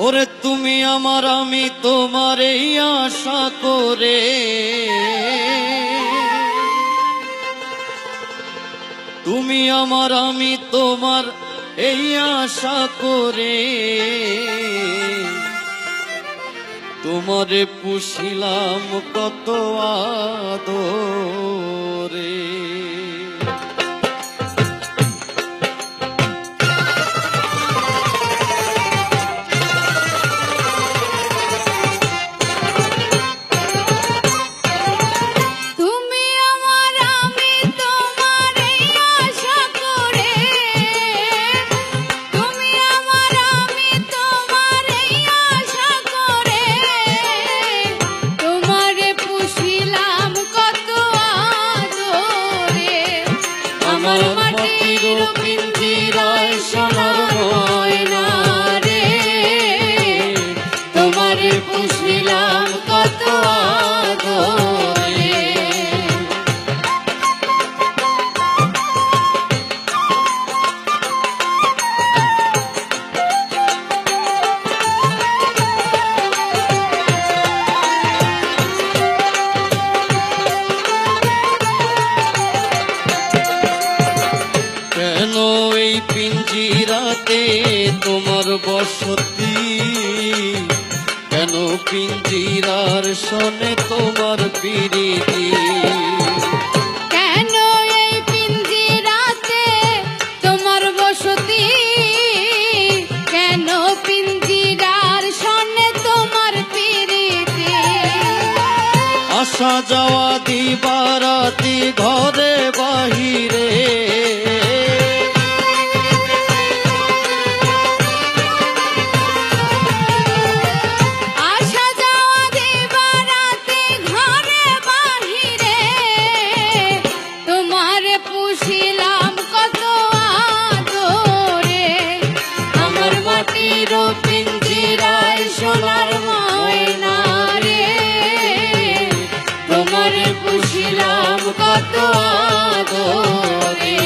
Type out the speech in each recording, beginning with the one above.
ওরে তুমি আমার আমি তোমার এই আশা করে, তুমি আমার আমি তোমার এই আশা করে, তোমারে পুষিলাম কত আদরে। আমার মাটির পিঞ্জিরায় সোনার ময়না রে, তোমারে পুষিলাম কত আদরে। কেন এই পিঞ্জিরাতে তোমার বসতি, কেন পিঞ্জিরার সনে তোমার প্রীতি, কেন এই পিঞ্জিরাতে তোমার বসতি, কেন পিঞ্জিরার সনে তোমার প্রীতি। আসা যাওয়া দিবারাতি ঘরে বাহিরে, পুষিলাম কত আদরে। আমার মাটির পিঞ্জিরায় সোনার ময়না রে, তোমারে পুষিলাম কত আদরে।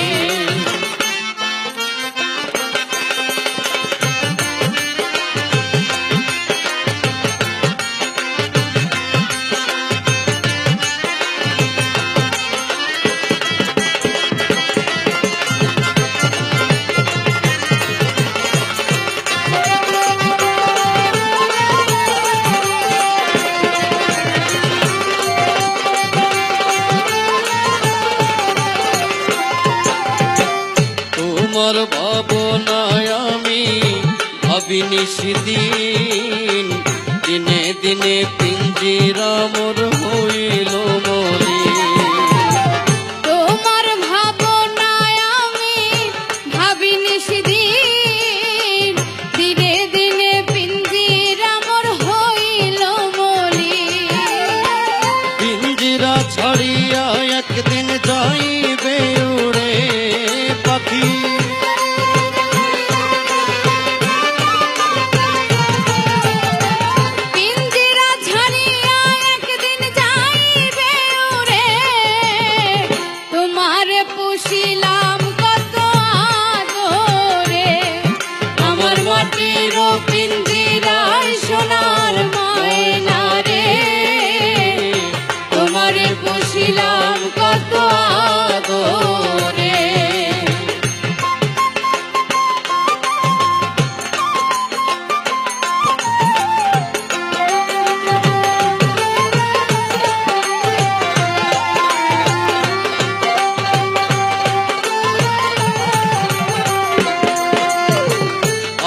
তোমার ভাবনায় আমি ভাবি নিশিদিন, দিনে দিনে পিঞ্জিরা মোর হইল মলিন। তোমার ভাবনায় আমি ভাবি নিশিদিন, দিনে দিনে পিঞ্জিরা মোর হইল মলিন। পিঞ্জিরা ছাড়িয়া একদিন যাইবে উড়ে পাখি, পিঞ্জিরা ছাড়িয়া একদিন যাইবে উড়ে, তোমারে পুষিলাম কত আদরে। আমার মাটির পিঞ্জিরায় সোনার ময়না রে, তোমারে পুষিলাম কত আদরে।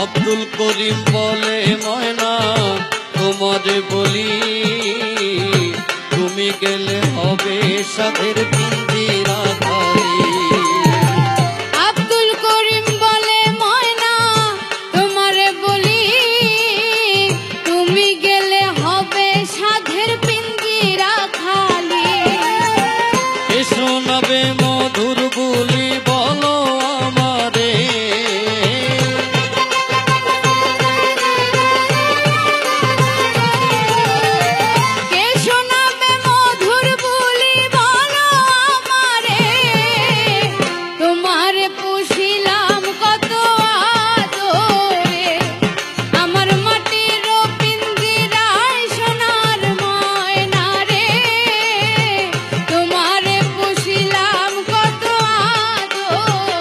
আব্দুল করিম বলে ময়না তোমারে বলি, তুমি গেলে হবে সাধের